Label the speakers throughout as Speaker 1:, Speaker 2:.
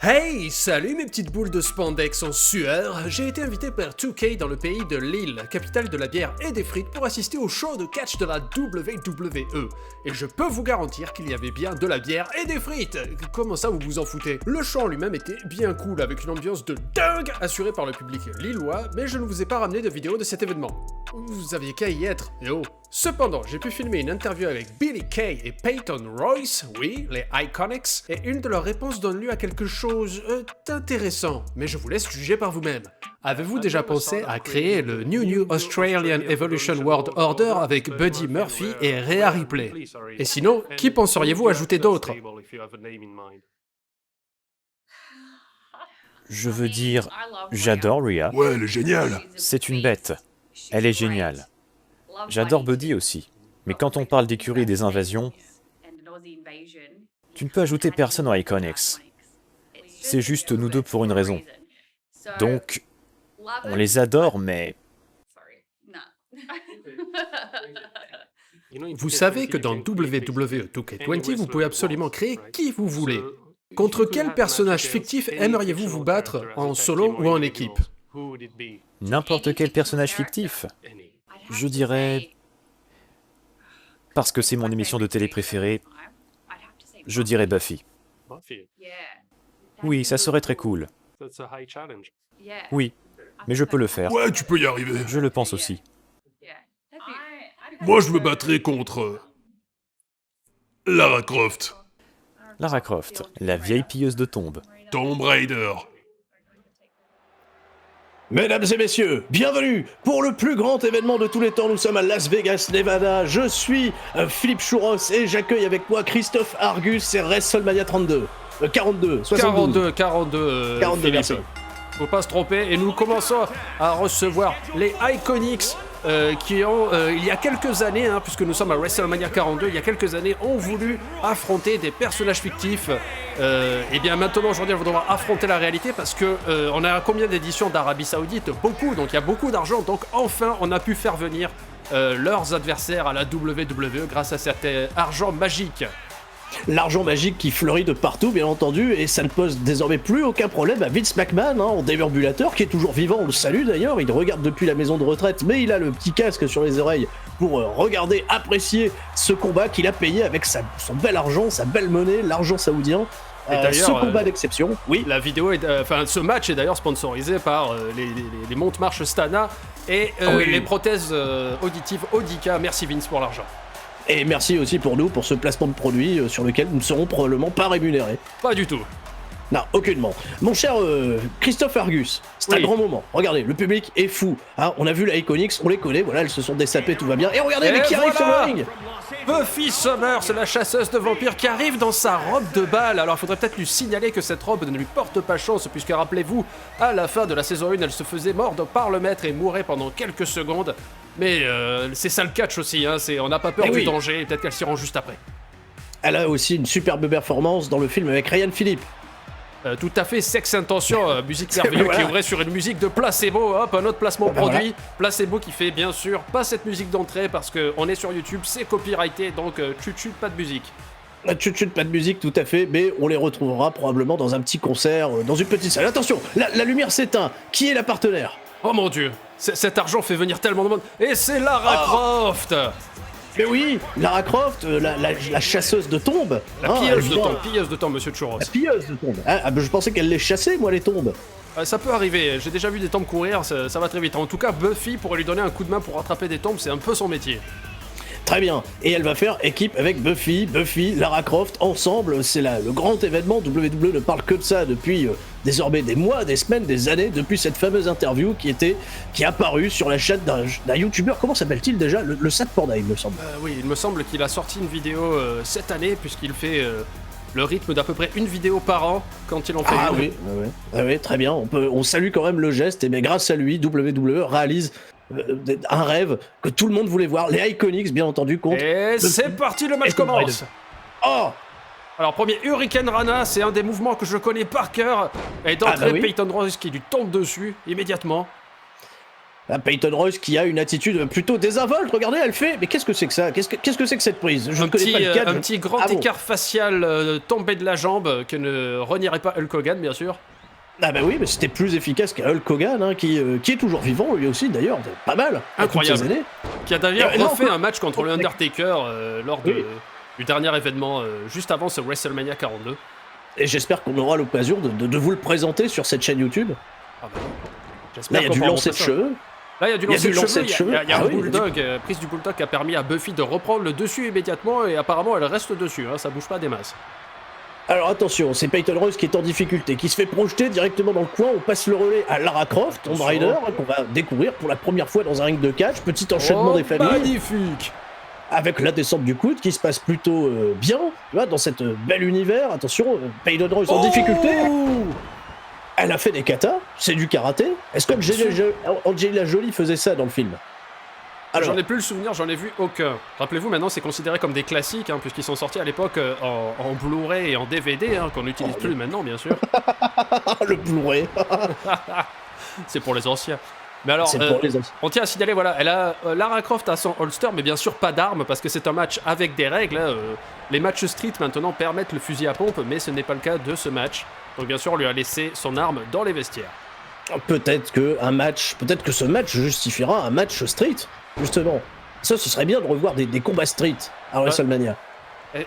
Speaker 1: Hey, salut mes petites boules de spandex en sueur. J'ai été invité par 2K dans le pays de Lille, capitale de la bière et des frites, pour assister au show de catch de la WWE. Et je peux vous garantir qu'il y avait bien de la bière et des frites. Comment ça vous vous en foutez? Le show en lui-même était bien cool, avec une ambiance de dingue assurée par le public lillois, mais je ne vous ai pas ramené de vidéo de cet événement. Vous aviez qu'à y être, et oh. Cependant, j'ai pu filmer une interview avec Billy Kay et Peyton Royce, oui, les Iconics, et une de leurs réponses donne lieu à quelque chose d'intéressant, mais je vous laisse juger par vous-même. Avez-vous déjà pensé à créer le New Australian Evolution World Order avec Buddy Murphy et Rhea Ripley? Et sinon, qui penseriez-vous ajouter d'autre?
Speaker 2: Je veux dire, j'adore Rhea.
Speaker 3: Ouais, elle est géniale.
Speaker 2: C'est une bête. Elle est géniale. J'adore Buddy aussi. Mais quand on parle d'écurie des invasions, tu ne peux ajouter personne aux Iconics. C'est juste nous deux pour une raison. Donc, on les adore, mais...
Speaker 1: Vous savez que dans WWE 2K20, vous pouvez absolument créer qui vous voulez. Contre quel personnage fictif aimeriez-vous vous battre, en solo ou en équipe?
Speaker 2: N'importe quel personnage fictif. Je dirais... Parce que c'est mon émission de télé préférée, je dirais Buffy. Oui, ça serait très cool. Oui, mais je peux le faire.
Speaker 3: Ouais, tu peux y arriver.
Speaker 2: Je le pense aussi.
Speaker 3: Moi, je me battrais contre... Lara Croft.
Speaker 2: Lara Croft, la vieille pilleuse de tombes.
Speaker 3: Tomb Raider.
Speaker 4: Mesdames et messieurs, bienvenue pour le plus grand événement de tous les temps. Nous sommes à Las Vegas, Nevada. Je suis Philippe Chouros et j'accueille avec moi Christophe Argus. C'est WrestleMania 32. 42, 72.
Speaker 1: 42, Philippe.
Speaker 4: merci.
Speaker 1: Faut pas se tromper. Et nous commençons à recevoir les Iconics qui ont, il y a quelques années, puisque nous sommes à WrestleMania 42, il y a quelques années, ont voulu affronter des personnages fictifs. Et bien maintenant, aujourd'hui, elles vont devoir affronter la réalité parce que on a combien d'éditions d'Arabie Saoudite? Beaucoup, donc il y a beaucoup d'argent. Donc enfin, on a pu faire venir leurs adversaires à la WWE grâce à cet argent magique.
Speaker 4: L'argent magique qui fleurit de partout, bien entendu, et ça ne pose désormais plus aucun problème à Vince McMahon, en déambulateur, qui est toujours vivant, on le salue d'ailleurs, il regarde depuis la maison de retraite, mais il a le petit casque sur les oreilles pour regarder, apprécier ce combat qu'il a payé avec son bel argent, sa belle monnaie, l'argent saoudien. Ce combat d'exception, oui.
Speaker 1: La vidéo ce match est d'ailleurs sponsorisé par les monte-marches Stana et les prothèses auditives Audica. Merci Vince pour l'argent.
Speaker 4: Et merci aussi pour nous, pour ce placement de produit sur lequel nous ne serons probablement pas rémunérés.
Speaker 1: Pas du tout.
Speaker 4: Non, aucunement. Mon cher Christophe Argus, c'est un grand moment. Regardez, le public est fou. On a vu les Iconics, on les connaît, voilà, elles se sont dessapées, tout va bien. Et regardez, mais qui arrive sur le ring!
Speaker 1: Buffy Summers, la chasseuse de vampires, qui arrive dans sa robe de bal. Alors il faudrait peut-être lui signaler que cette robe ne lui porte pas chance, puisque rappelez-vous, à la fin de la saison 1, elle se faisait mordre par le maître et mourait pendant quelques secondes. Mais c'est ça le catch aussi, on n'a pas peur du danger, et peut-être qu'elle s'y rend juste après.
Speaker 4: Elle a aussi une superbe performance dans le film avec Ryan Philippe.
Speaker 1: Tout à fait, Sex Intention, musique merveilleuse qui ouvrait sur une musique de placebo, hop, un autre placement produit. Placebo qui fait bien sûr pas cette musique d'entrée parce qu'on est sur YouTube, c'est copyrighté, donc chut pas de musique.
Speaker 4: Chut, pas de musique, tout à fait, mais on les retrouvera probablement dans un petit concert, dans une petite salle. Attention, la lumière s'éteint, qui est la partenaire?
Speaker 1: Oh mon dieu, cet argent fait venir tellement de monde, et c'est Lara Croft.
Speaker 4: Mais oui, Lara Croft, la chasseuse de tombes.
Speaker 1: La pilleuse de tombes, monsieur Chouros.
Speaker 4: La pilleuse de tombes. Je pensais qu'elle les chassait, moi, les tombes.
Speaker 1: Ça peut arriver, j'ai déjà vu des tombes courir, ça va très vite. En tout cas, Buffy pourrait lui donner un coup de main pour rattraper des tombes, c'est un peu son métier.
Speaker 4: Très bien, et elle va faire équipe avec Buffy, Lara Croft, ensemble, c'est le grand événement. WWE ne parle que de ça depuis désormais des mois, des semaines, des années, depuis cette fameuse interview qui est apparue sur la chaîne d'un youtubeur. Comment s'appelle-t-il déjà? Le Sad Panda, il me semble.
Speaker 1: Oui, il me semble qu'il a sorti une vidéo cette année, puisqu'il fait le rythme d'à peu près une vidéo par an quand il en fait une.
Speaker 4: Oui, très bien, on salue quand même le geste, et mais grâce à lui, WWE réalise un rêve que tout le monde voulait voir, les Iconics bien entendu contre...
Speaker 1: Et c'est parti, le match commence.
Speaker 4: Oh!
Speaker 1: Alors premier Hurricane Rana, c'est un des mouvements que je connais par cœur, et d'entrée Peyton Royce qui lui tombe dessus immédiatement.
Speaker 4: Peyton Royce qui a une attitude plutôt désinvolte, regardez, elle fait, mais qu'est-ce que c'est que ça? Qu'est-ce que c'est que cette prise? Je ne connais pas le cadre.
Speaker 1: Un petit grand écart facial tombé de la jambe que ne renierait pas Hulk Hogan, bien sûr.
Speaker 4: Ah bah oui, mais c'était plus efficace qu'un Hulk Hogan, hein, qui est toujours vivant, lui aussi d'ailleurs, pas mal.
Speaker 1: Incroyable.
Speaker 4: Années.
Speaker 1: Qui a d'ailleurs refait un match contre le Undertaker lors du dernier événement, juste avant ce WrestleMania 42.
Speaker 4: Et j'espère qu'on aura l'occasion de vous le présenter sur cette chaîne YouTube.
Speaker 1: Ah bah,
Speaker 4: là, il y a du lancer de cheveux.
Speaker 1: Là, il y a du lancer de cheveux. Il y a un bulldog, prise du bulldog qui a permis à Buffy de reprendre le dessus immédiatement, et apparemment elle reste dessus, hein, ça bouge pas des masses.
Speaker 4: Alors attention, c'est Peyton Royce qui est en difficulté, qui se fait projeter directement dans le coin. On passe le relais à Lara Croft, Tomb Raider, qu'on va découvrir pour la première fois dans un ring de catch. Petit enchaînement des familles.
Speaker 1: Magnifique!
Speaker 4: Avec la descente du coude qui se passe plutôt bien, tu vois, dans cet bel univers. Attention, Peyton Royce en difficulté. Elle a fait des katas, c'est du karaté. Est-ce qu'Angelina Jolie faisait ça dans le film?
Speaker 1: Alors, j'en ai plus le souvenir, j'en ai vu aucun. Rappelez-vous, maintenant c'est considéré comme des classiques, hein, puisqu'ils sont sortis à l'époque en Blu-ray et en DVD, hein, qu'on n'utilise plus maintenant, bien sûr.
Speaker 4: Le Blu-ray.
Speaker 1: C'est pour les anciens. Mais alors, on tient à signaler, voilà, Lara Croft a son holster, mais bien sûr pas d'armes, parce que c'est un match avec des règles. Hein, les matchs street maintenant permettent le fusil à pompe, mais ce n'est pas le cas de ce match. Donc bien sûr, on lui a laissé son arme dans les vestiaires.
Speaker 4: Peut-être que ce match justifiera un match street, justement. Ça, ce serait bien de revoir des combats street à WrestleMania.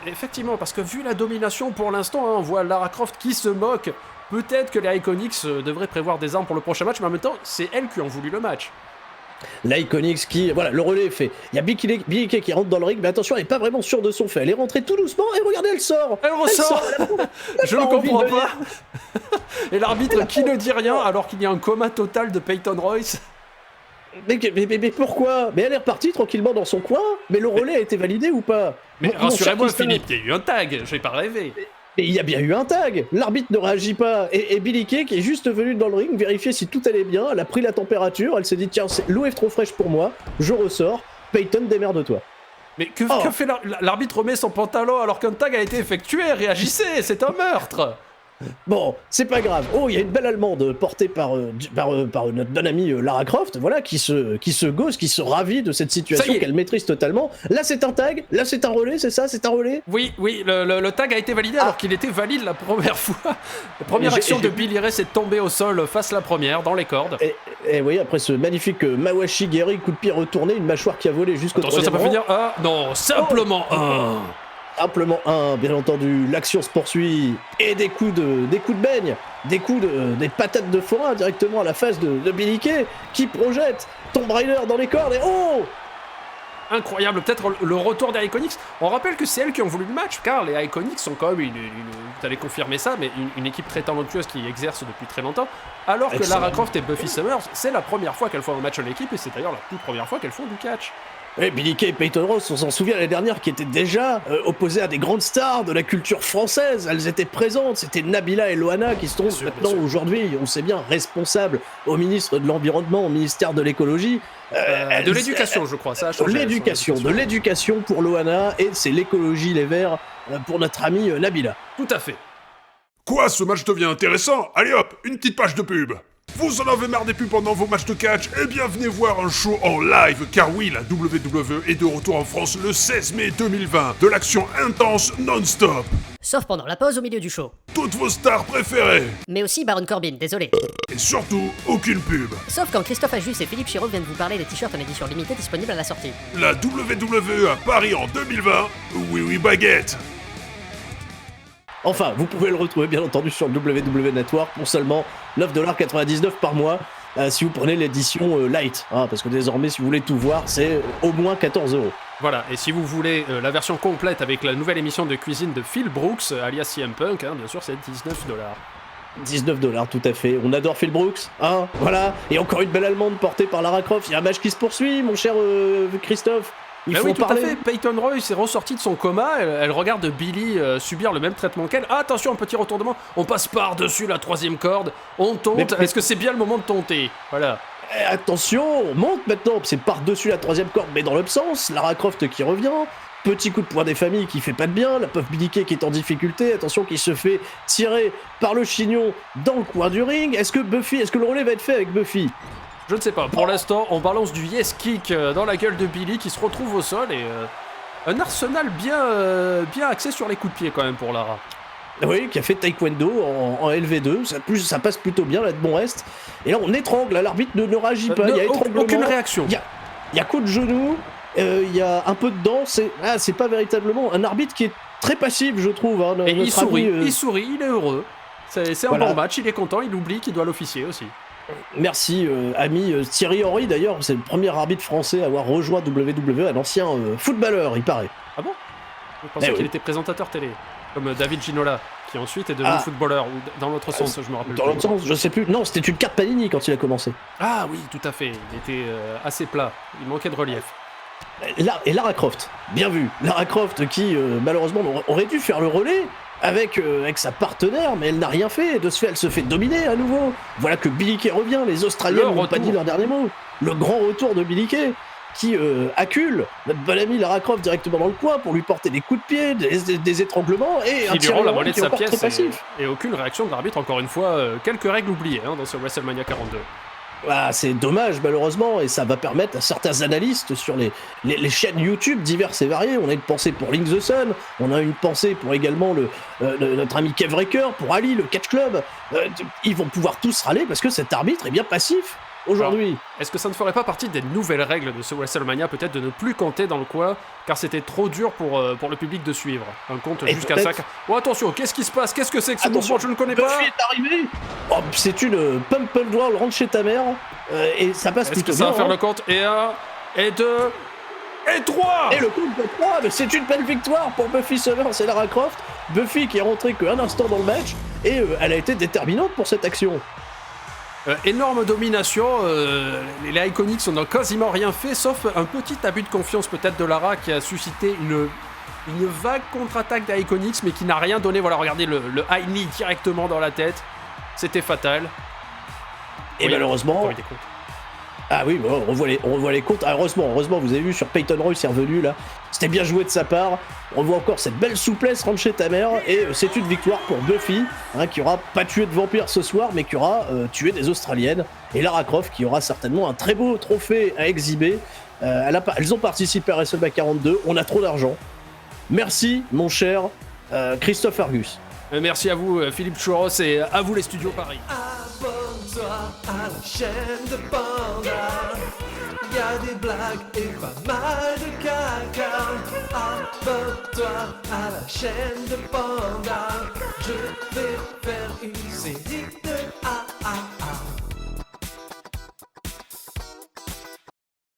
Speaker 1: Effectivement, parce que vu la domination pour l'instant, hein, on voit Lara Croft qui se moque. Peut-être que les Iconics devraient prévoir des armes pour le prochain match, mais en même temps, c'est elles qui ont voulu le match.
Speaker 4: L'Iconics qui... Voilà, le relais est fait. Il y a Billie Kay qui rentre dans le ring, mais attention, elle n'est pas vraiment sûre de son fait. Elle est rentrée tout doucement, et regardez, elle sort.
Speaker 1: Elle ressort. Je ne comprends pas. Et l'arbitre qui ne dit rien, alors qu'il y a un coma total de Peyton Royce.
Speaker 4: Mais pourquoi? Mais elle est repartie tranquillement dans son coin, mais le relais a été validé ou pas?
Speaker 1: Mais rassurez-moi, Philippe, il y a eu un tag, je vais pas rêver.
Speaker 4: Et il y a bien eu un tag. L'arbitre ne réagit pas. Et Billie Kay, qui est juste venue dans le ring, vérifier si tout allait bien, elle a pris la température, elle s'est dit, tiens, l'eau est trop fraîche pour moi, je ressors, Peyton, démerde-toi.
Speaker 1: Mais que fait l'arbitre? Remet son pantalon alors qu'un tag a été effectué, réagissez, c'est un meurtre.
Speaker 4: Bon, c'est pas grave. Oh, il y a une belle allemande portée par notre bonne amie Lara Croft, voilà, qui se gausse, qui se ravit de cette situation qu'elle maîtrise totalement. Là, c'est un tag, là, c'est un relais, c'est ça, c'est un relais?
Speaker 1: Oui, le tag a été validé alors qu'il était valide la première fois. La première action de Billy Ray, c'est de tomber au sol face la première, dans les cordes.
Speaker 4: Et oui, après ce magnifique Mawashi Geri, coup de pied retourné, une mâchoire qui a volé jusqu'au
Speaker 1: troisième rang. Attention, ça peut finir non, simplement un.
Speaker 4: Simplement un, bien entendu, l'action se poursuit, et des coups de beigne, des patates de forain directement à la face de Billie Kay, qui projette Tomb Raider dans les cordes, et oh!
Speaker 1: Incroyable, peut-être le retour des Iconics. On rappelle que c'est elles qui ont voulu le match, car les Iconics sont quand même, vous allez confirmer ça, mais une équipe très talentueuse qui exerce depuis très longtemps, alors que Lara Croft et Buffy Summers, c'est la première fois qu'elles font un match en équipe, et c'est d'ailleurs la toute première fois qu'elles font du catch.
Speaker 4: Et Billie Kay et Peyton Royce, on s'en souvient l'année dernière, qui étaient déjà opposées à des grandes stars de la culture française. Elles étaient présentes, c'était Nabila et Loana qui se trouvent maintenant aujourd'hui, on sait bien, responsables au ministre de l'Environnement, au ministère de l'Écologie.
Speaker 1: De l'éducation, je crois, ça a changé.
Speaker 4: De l'éducation pour Loana, et c'est l'écologie, les Verts, pour notre amie Nabila.
Speaker 1: Tout à fait.
Speaker 3: Quoi, ce match devient intéressant? Allez hop, une petite page de pub. Vous en avez marre des pubs pendant vos matchs de catch? Eh bien, venez voir un show en live, car oui, la WWE est de retour en France le 16 mai 2020. De l'action intense non-stop.
Speaker 5: Sauf pendant la pause au milieu du show.
Speaker 3: Toutes vos stars préférées.
Speaker 5: Mais aussi Baron Corbin, désolé.
Speaker 3: Et surtout, aucune pub.
Speaker 5: Sauf quand Christophe Ajus et Philippe Chiraud viennent vous parler des t-shirts en édition limitée disponibles à la sortie.
Speaker 3: La WWE à Paris en 2020. Oui, baguette.
Speaker 4: Enfin, vous pouvez le retrouver bien entendu sur le WWE Network pour seulement 9,99$ par mois si vous prenez l'édition light, hein, parce que désormais si vous voulez tout voir c'est au moins 14€.
Speaker 1: Voilà, et si vous voulez la version complète avec la nouvelle émission de cuisine de Phil Brooks, alias CM Punk, hein, bien sûr c'est 19$.
Speaker 4: 19$, tout à fait. On adore Phil Brooks, hein, voilà. Et encore une belle allemande portée par Lara Croft. Il y a un match qui se poursuit, mon cher Christophe.
Speaker 1: Il faut parler. Tout à fait. Peyton Royce est ressortie de son coma. Elle regarde Billy subir le même traitement qu'elle. Ah, attention, un petit retournement. On passe par-dessus la troisième corde. On tonte. Est-ce que c'est bien le moment de tonter? Voilà.
Speaker 4: Attention, on monte maintenant. C'est par-dessus la troisième corde, mais dans l'autre sens. Lara Croft qui revient. Petit coup de poing des familles qui fait pas de bien. La pauvre Billie Kay qui est en difficulté. Attention, qui se fait tirer par le chignon dans le coin du ring. Est-ce que le relais va être fait avec Buffy?
Speaker 1: Je ne sais pas, pour l'instant, on balance du yes kick dans la gueule de Billy qui se retrouve au sol et un arsenal bien axé sur les coups de pied quand même pour Lara.
Speaker 4: Oui, qui a fait taekwondo en LV2, ça passe plutôt bien là de bon reste. Et là on étrangle, là, l'arbitre ne réagit pas, il y a étranglement.
Speaker 1: Aucune réaction.
Speaker 4: Il y a coup de genou, il y a un peu de dents, c'est pas véritablement un arbitre qui est très passif je trouve. Hein,
Speaker 1: et il sourit, il est heureux. C'est un
Speaker 4: voilà.
Speaker 1: bon match, il est content, il oublie qu'il doit l'officier aussi.
Speaker 4: Merci ami Thierry Henry d'ailleurs, c'est le premier arbitre français à avoir rejoint WWE, un ancien footballeur il paraît.
Speaker 1: Ah bon? Je pensais qu'il était présentateur télé, comme David Ginola, qui ensuite est devenu footballeur, ou dans l'autre sens, je me rappelle.
Speaker 4: Dans l'autre sens, je sais plus. Non, c'était une carte Panini quand il a commencé.
Speaker 1: Ah oui, tout à fait, il était assez plat, il manquait de relief.
Speaker 4: Et Lara Croft, bien vu. Lara Croft qui, malheureusement, aurait dû faire le relais avec sa partenaire, mais elle n'a rien fait. De ce fait, elle se fait dominer à nouveau. Voilà que Billie Kay revient, les Australiens n'ont pas dit leur dernier mot. Le grand retour de Billie Kay qui accule notre bonne amie Lara Croft directement dans le coin pour lui porter des coups de pied, des étranglements et un tir
Speaker 1: la monnaie de sa pièce
Speaker 4: très passif.
Speaker 1: Et aucune réaction de l'arbitre, encore une fois, quelques règles oubliées dans ce WrestleMania 42.
Speaker 4: Ah, c'est dommage malheureusement et ça va permettre à certains analystes sur les chaînes YouTube diverses et variées, on a une pensée pour Link the Sun, on a une pensée pour également notre ami Kev Raker, pour Ali, le Catch Club, ils vont pouvoir tous râler parce que cet arbitre est bien passif aujourd'hui.
Speaker 1: Alors, est-ce que ça ne ferait pas partie des nouvelles règles de ce WrestleMania, peut-être de ne plus compter dans le coin, car c'était trop dur pour le public de suivre un compte jusqu'à 5. Oh attention, qu'est-ce qui se passe? Qu'est-ce que c'est que ce mouvement? Je ne connais pas.
Speaker 4: Buffy est arrivé. Oh, c'est une pump world, rentre chez ta mère et ça passe plutôt bien.
Speaker 1: Est-ce que ça va faire le compte? Et 1, et 2, et 3.
Speaker 4: Et le compte de 3, mais c'est une belle victoire pour Buffy Summers et Lara Croft. Buffy qui est rentrée qu'un instant dans le match et elle a été déterminante pour cette action.
Speaker 1: Énorme domination, les Iconics n'ont quasiment rien fait, sauf un petit abus de confiance peut-être de Lara qui a suscité une vague contre-attaque des Iconics, mais qui n'a rien donné. Voilà, regardez le high knee directement dans la tête, c'était fatal.
Speaker 4: Et malheureusement... Ah oui, bon, on revoit les comptes. Ah, heureusement, vous avez vu sur Peyton Royce, c'est revenu là. C'était bien joué de sa part. On voit encore cette belle souplesse rentre chez ta mère. Et c'est une victoire pour Buffy, qui aura pas tué de vampires ce soir, mais qui aura tué des Australiennes. Et Lara Croft qui aura certainement un très beau trophée à exhiber. Elles ont participé à WrestleMania 42. On a trop d'argent. Merci, mon cher Christophe Argus.
Speaker 1: Merci à vous, Philippe Chouros, et à vous les studios Paris.
Speaker 6: Abonne-toi à la chaîne de Panda. Y a des blagues et pas mal de caca. Abonne-toi à la chaîne de Panda. Je vais faire une série